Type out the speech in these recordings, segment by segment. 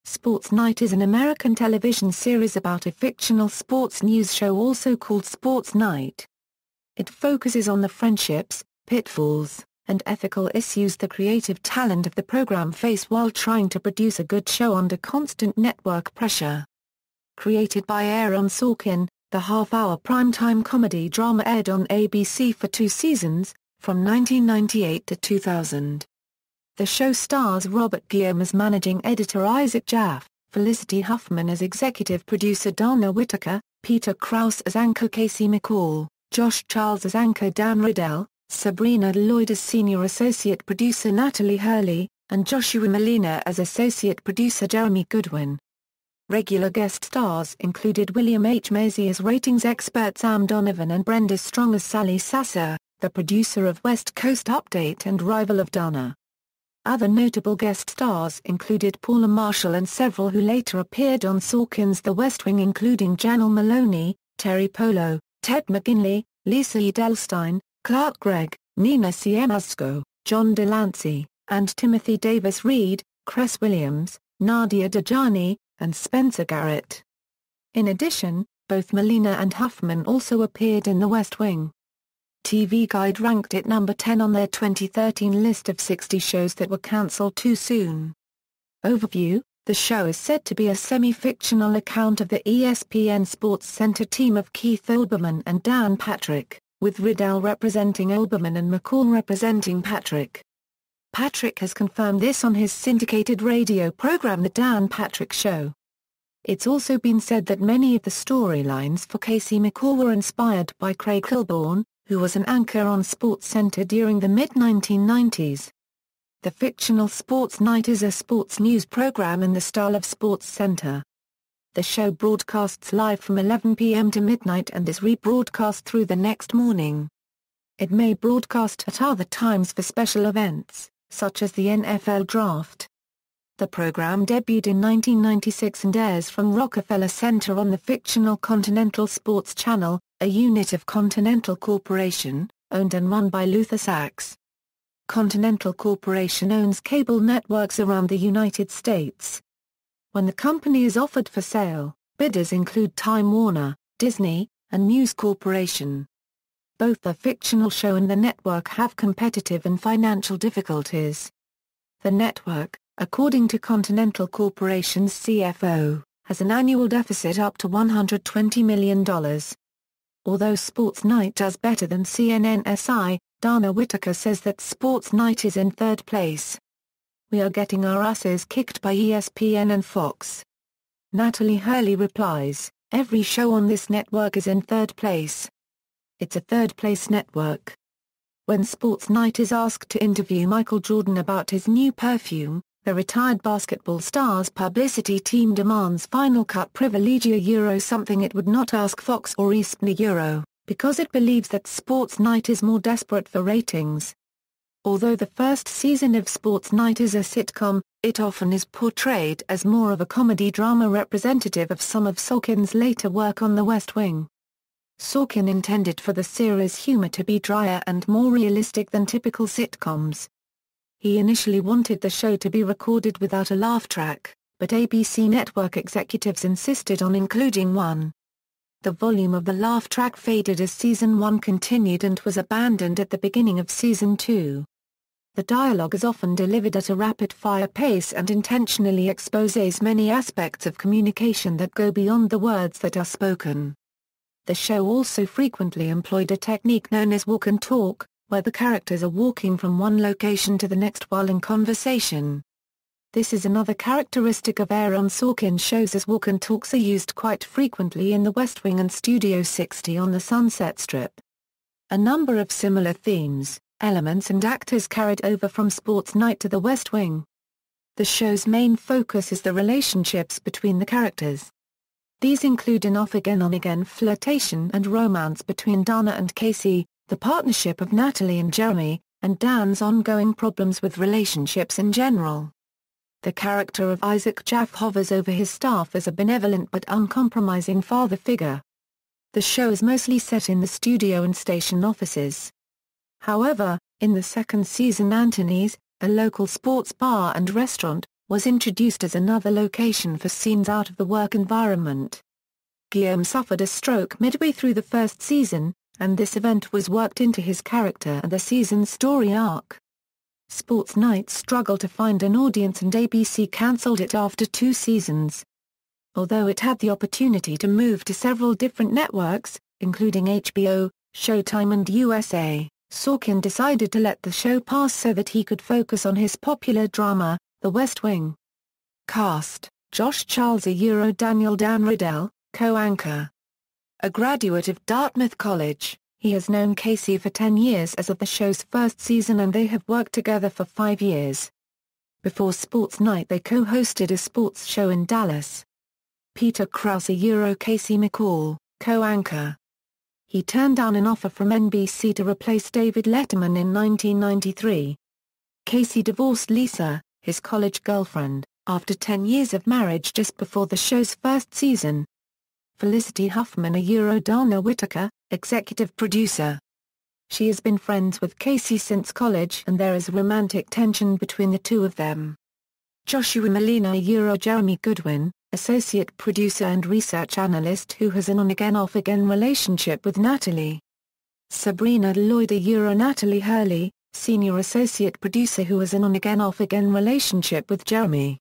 Sports Night is an American television series about a fictional sports news show also called Sports Night. It focuses on the friendships, pitfalls, and ethical issues the creative talent of the program face while trying to produce a good show under constant network pressure. Created by Aaron Sorkin, the half-hour primetime comedy drama aired on ABC for 2 seasons, from 1998 to 2000. The show stars Robert Guillaume as managing editor Isaac Jaffe, Felicity Huffman as executive producer Dana Whitaker, Peter Krause as anchor Casey McCall, Josh Charles as anchor Dan Rydell, Sabrina Lloyd as senior associate producer Natalie Hurley, and Joshua Malina as associate producer Jeremy Goodwin. Regular guest stars included William H. Macy as ratings expert Sam Donovan and Brenda Strong as Sally Sasser, the producer of West Coast Update and rival of Dana. Other notable guest stars included Paula Marshall and several who later appeared on Sorkin's The West Wing including Janel Moloney, Teri Polo, Ted McGinley, Lisa Edelstein, Clark Gregg, Nina Siemaszko, John DeLancie, and Timothy Davis Reed, Cress Williams, Nadia Dajani, and Spencer Garrett. In addition, both Malina and Huffman also appeared in The West Wing. TV Guide ranked it number 10 on their 2013 list of 60 shows that were cancelled too soon. Overview: the show is said to be a semi-fictional account of the ESPN SportsCenter team of Keith Olbermann and Dan Patrick, with Rydell representing Olbermann and McCall representing Patrick. Patrick has confirmed this on his syndicated radio program The Dan Patrick Show. It's also been said that many of the storylines for Casey McCall were inspired by Craig Kilborn, who was an anchor on SportsCenter during the mid-1990s. The fictional Sports Night is a sports news program in the style of SportsCenter. The show broadcasts live from 11 p.m. to midnight and is rebroadcast through the next morning. It may broadcast at other times for special events, such as the NFL Draft. The program debuted in 1996 and airs from Rockefeller Center on the fictional Continental Sports Channel, a unit of Continental Corporation, owned and run by Luther Sachs. Continental Corporation owns cable networks around the United States. When the company is offered for sale, bidders include Time Warner, Disney, and News Corporation. Both the fictional show and the network have competitive and financial difficulties. The network, according to Continental Corporation's CFO, has an annual deficit up to $120 million. Although Sports Night does better than CNN-SI, Dana Whitaker says that Sports Night is in third place. "We are getting our asses kicked by ESPN and Fox." Natalie Hurley replies, "Every show on this network is in third place. It's a third-place network." When Sports Night is asked to interview Michael Jordan about his new perfume, the retired basketball star's publicity team demands final cut privilege something it would not ask Fox or ESPN because it believes that Sports Night is more desperate for ratings. Although the first season of Sports Night is a sitcom, it often is portrayed as more of a comedy drama representative of some of Sorkin's later work on The West Wing. Sorkin intended for the series' humor to be drier and more realistic than typical sitcoms. He initially wanted the show to be recorded without a laugh track, but ABC network executives insisted on including one. The volume of the laugh track faded as Season 1 continued and was abandoned at the beginning of Season 2. The dialogue is often delivered at a rapid-fire pace and intentionally exposes many aspects of communication that go beyond the words that are spoken. The show also frequently employed a technique known as walk and talk, where the characters are walking from one location to the next while in conversation. This is another characteristic of Aaron Sorkin shows as walk and talks are used quite frequently in The West Wing and Studio 60 on the Sunset Strip. A number of similar themes, elements and actors carried over from Sports Night to The West Wing. The show's main focus is the relationships between the characters. These include an off-again on-again flirtation and romance between Dana and Casey, the partnership of Natalie and Jeremy, and Dan's ongoing problems with relationships in general. The character of Isaac Jaffe hovers over his staff as a benevolent but uncompromising father figure. The show is mostly set in the studio and station offices. However, in the second season Anthony's, a local sports bar and restaurant, was introduced as another location for scenes out of the work environment. Guillaume suffered a stroke midway through the first season, and this event was worked into his character and the season's story arc. Sports Night struggled to find an audience and ABC cancelled it after 2 seasons. Although it had the opportunity to move to several different networks, including HBO, Showtime and USA, Sorkin decided to let the show pass so that he could focus on his popular drama, The West Wing. Cast: Josh Charles Daniel Dan Rydell, co-anchor. A graduate of Dartmouth College, he has known Casey for 10 years as of the show's first season and they have worked together for 5 years. Before Sports Night they co-hosted a sports show in Dallas. Peter Krause Casey McCall, co-anchor. He turned down an offer from NBC to replace David Letterman in 1993. Casey divorced Lisa, his college girlfriend, after 10 years of marriage just before the show's first season. Felicity Huffman Dana Whitaker, executive producer. She has been friends with Casey since college and there is romantic tension between the two of them. Joshua Malina Jeremy Goodwin, associate producer and research analyst who has an on-again off-again relationship with Natalie. Sabrina Lloyd Natalie Hurley, senior associate producer who has an on-again off-again relationship with Jeremy.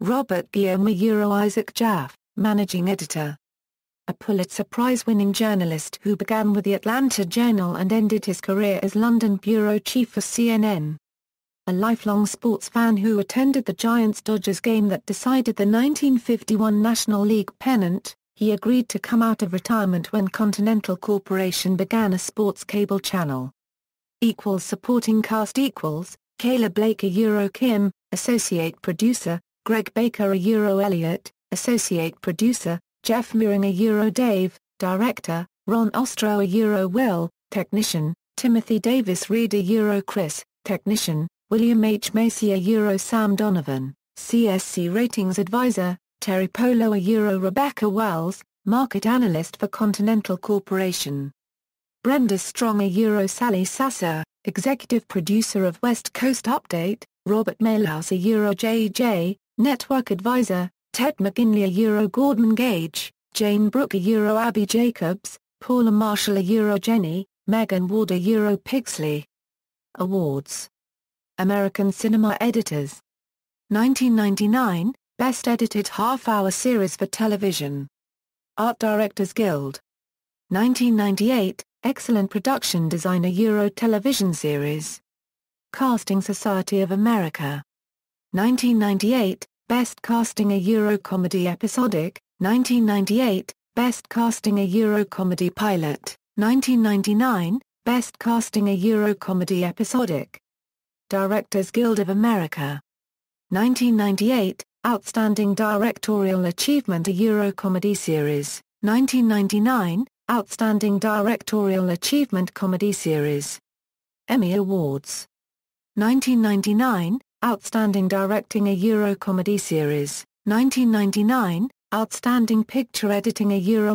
Robert Guillaume Isaac Jaffe, managing editor. A Pulitzer Prize-winning journalist who began with the Atlanta Journal and ended his career as London bureau chief for CNN. A lifelong sports fan who attended the Giants-Dodgers game that decided the 1951 National League pennant, he agreed to come out of retirement when Continental Corporation began a sports cable channel. Supporting cast equals, Kayla Blake Kim, associate producer, Gregg Baker Elliott, associate producer, Jeff Meering Dave, director, Ron Ostro Will, technician, Timothy Davis Reed Chris, technician, William H. Macy Sam Donovan, CSC ratings advisor, Teri Polo Rebecca Wells, market analyst for Continental Corporation. Brenda Strong Sally Sasser, executive producer of West Coast Update, Robert Mailhouse JJ, network advisor, Ted McGinley Gordon Gage, Jane Brooke Abby Jacobs, Paula Marshall Jenny, Megan Ward Pixley. Awards. American Cinema Editors. 1999, Best Edited Half-Hour Series for Television. Art Directors Guild. 1998, Excellent Production Designer Television Series. Casting Society of America. 1998, Best Casting Comedy Episodic, 1998, Best Casting Comedy Pilot, 1999, Best Casting Comedy Episodic. Directors Guild of America. 1998, Outstanding Directorial Achievement Comedy Series, 1999, Outstanding Directorial Achievement Comedy Series. Emmy Awards. 1999, Outstanding Directing Comedy Series, 1999, Outstanding Picture Editing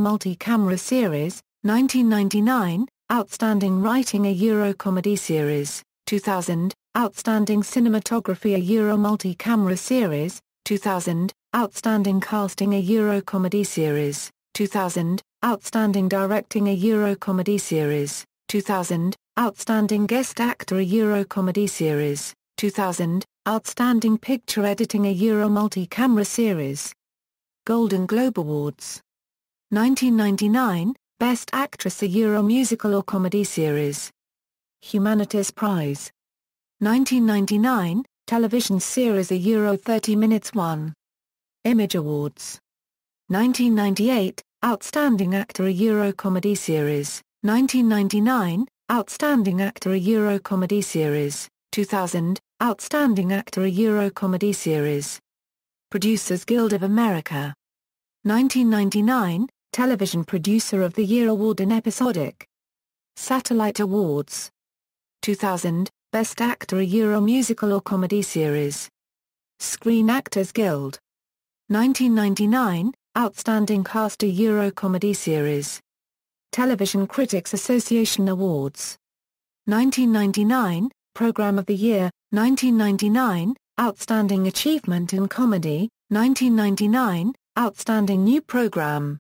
Multi-Camera Series, 1999, Outstanding Writing Comedy Series, 2000, Outstanding Cinematography Multi-Camera Series, 2000, Outstanding Casting Comedy Series, 2000, Outstanding Directing Comedy Series, 2000, Outstanding Guest Actor Comedy Series, 2000, Outstanding Picture Editing Multi-Camera Series. Golden Globe Awards. 1999, Best Actress Musical or Comedy Series. Humanities Prize. 1999, Television Series 30 Minutes 1. Image Awards. 1998, Outstanding Actor Comedy Series, 1999, Outstanding Actor Comedy Series, 2000, Outstanding Actor Comedy Series. Producers Guild of America. 1999, Television Producer of the Year Award in Episodic. Satellite Awards. 2000, Best Actor Musical or Comedy Series. Screen Actors Guild. 1999, Outstanding Cast Comedy Series. Television Critics Association Awards. 1999, Program of the Year, 1999, Outstanding Achievement in Comedy, 1999, Outstanding New Program.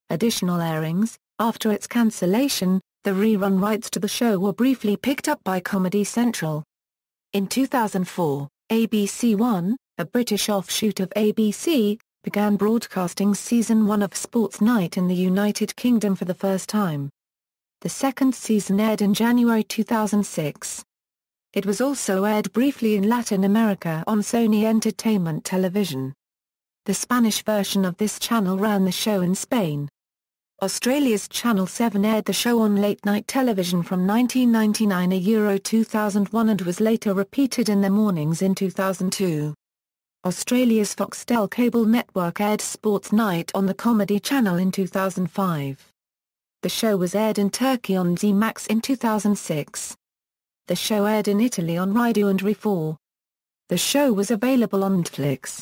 Additional airings: after its cancellation, the rerun rights to the show were briefly picked up by Comedy Central. In 2004, ABC One, a British offshoot of ABC, began broadcasting Season 1 of Sports Night in the United Kingdom for the first time. The second season aired in January 2006. It was also aired briefly in Latin America on Sony Entertainment Television. The Spanish version of this channel ran the show in Spain. Australia's Channel 7 aired the show on late-night television from 1999 to 2001 and was later repeated in the mornings in 2002. Australia's Foxtel cable network aired Sports Night on the Comedy Channel in 2005. The show was aired in Turkey on Z Max in 2006. The show aired in Italy on Rai 2 and Rai 4. The show was available on Netflix.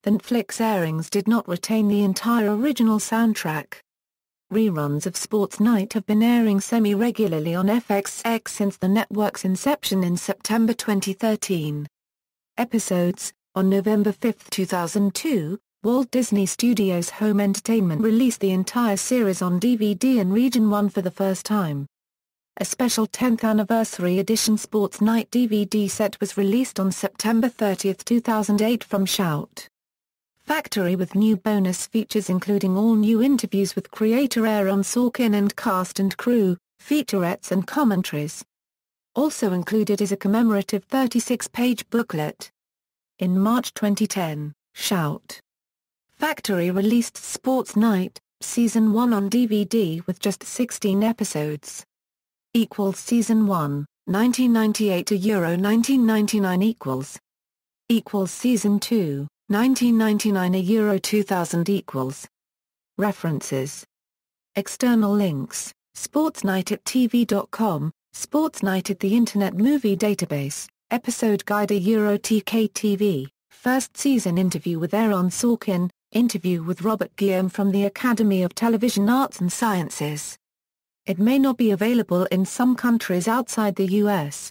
The Netflix airings did not retain the entire original soundtrack. Reruns of Sports Night have been airing semi-regularly on FXX since the network's inception in September 2013. Episodes: on November 5, 2002, Walt Disney Studios Home Entertainment released the entire series on DVD in Region 1 for the first time. A special 10th anniversary edition Sports Night DVD set was released on September 30, 2008 from Shout! Factory with new bonus features including all new interviews with creator Aaron Sorkin and cast and crew, featurettes and commentaries. Also included is a commemorative 36-page booklet. In March 2010, Shout! Factory released Sports Night, Season 1 on DVD with just 16 episodes. Season 1, 1998 to 1999 Season 2, 1999 to 2000 References. External links: Sports Night at TV.com, Sports Night at the Internet Movie Database, Episode Guide TK-TV, First Season Interview with Aaron Sorkin, Interview with Robert Guillaume from the Academy of Television Arts and Sciences. It may not be available in some countries outside the U.S.